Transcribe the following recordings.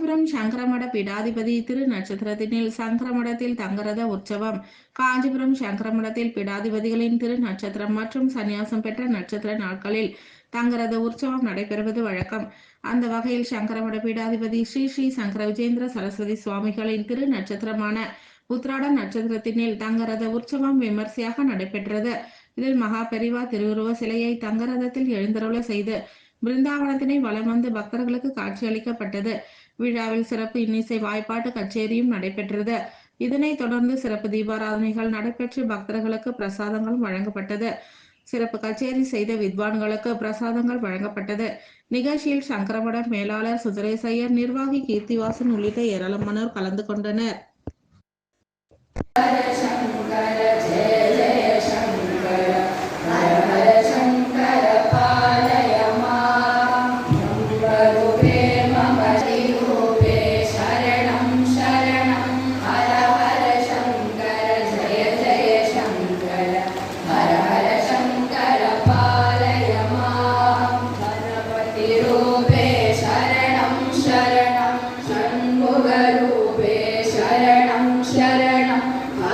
காஞ்சிபுரம் சங்கரமட பீடாதிபதி திரு நட்சத்திரத்தினில் சங்கரமடத்தில் தங்கரத உற்சவம். காஞ்சிபுரம் சங்கரமடத்தில் பீடாதிபதிகளின் திரு நட்சத்திரம் மற்றும் சந்நியாசம் பெற்ற நட்சத்திர நாட்களில் தங்கரத உற்சவம் நடைபெறுவது வழக்கம். அந்த வகையில் சங்கரமட பீடாதிபதி ஸ்ரீ ஸ்ரீ சங்கர விஜேந்திர சரஸ்வதி சுவாமிகளின் திரு நட்சத்திரமான உத்ராட நட்சத்திரத்தினில் தங்கரத உற்சவம் விமர்சையாக நடைபெற்றது. இதில் மகா பெரிவா திருவுருவ சிலையை தங்கரதத்தில் எழுந்தருள செய்து பிருந்தாவனத்தினை வலம் வந்து பக்தர்களுக்கு காட்சியளிக்கப்பட்டது. விழாவில் சிறப்பு இன்னிசை வாய்ப்பாட்டு கச்சேரியும் நடைபெற்றது. இதனைத் தொடர்ந்து சிறப்பு தீபாராதனைகள் நடைபெற்று பக்தர்களுக்கு பிரசாதங்களும் வழங்கப்பட்டது. சிறப்பு கச்சேரி செய்த வித்வான்களுக்கு பிரசாதங்கள் வழங்கப்பட்டது. நிகழ்ச்சியில் சங்கரமட மேலாளர் சுந்தரேசையர், நிர்வாகி கீர்த்திவாசன் உள்ளிட்ட ஏராளமானோர் கலந்து கொண்டனர்.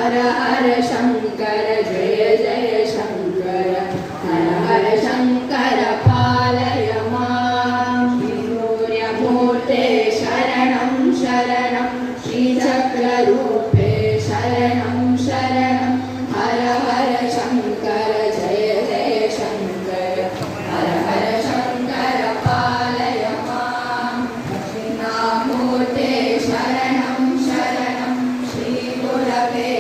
हर हर शंकर जय जय शंकर हर हर शंकर पालय मां सूर्यमूर्ते शरणं शरणं श्रीचक्ररूपे शरणं शरणं हर हर शंकर जय जय शंकर हर हर शंकर पालय मां दक्षिणामूर्ते शरणं शरणं श्रीगुरवे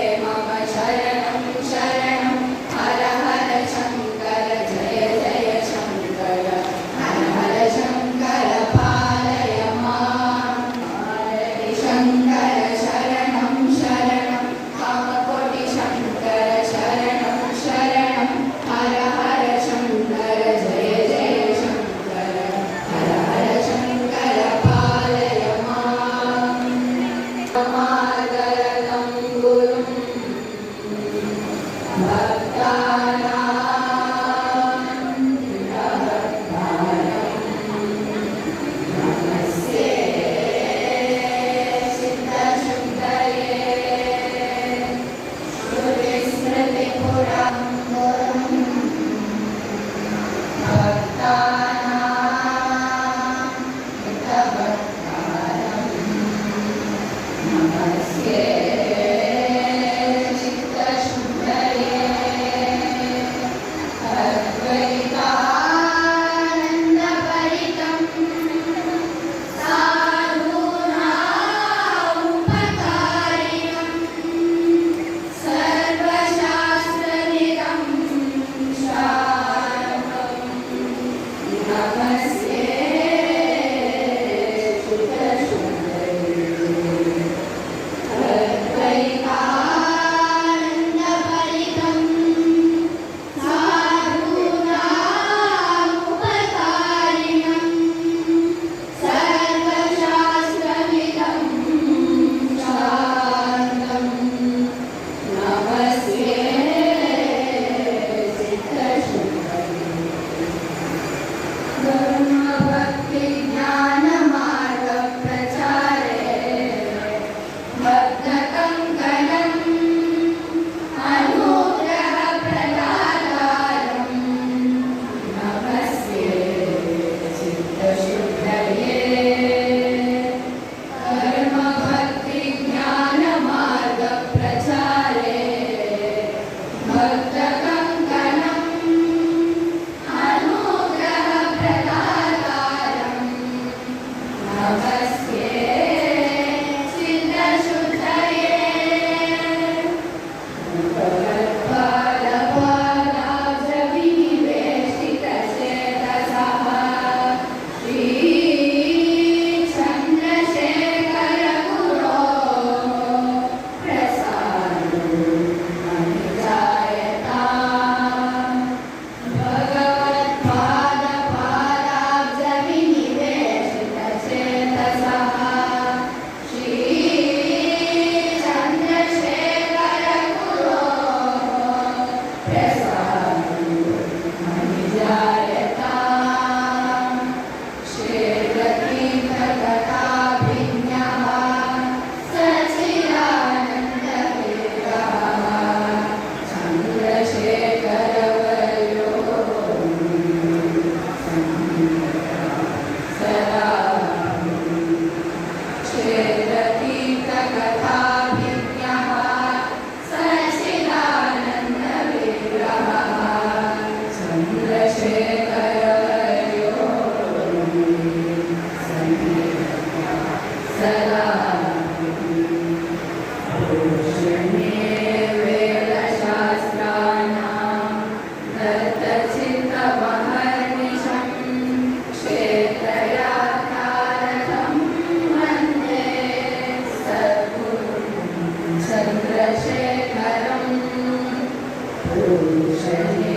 भूषणे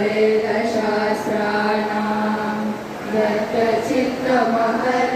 वेदशास्त्राणां दत्तचित्तमहर्षणे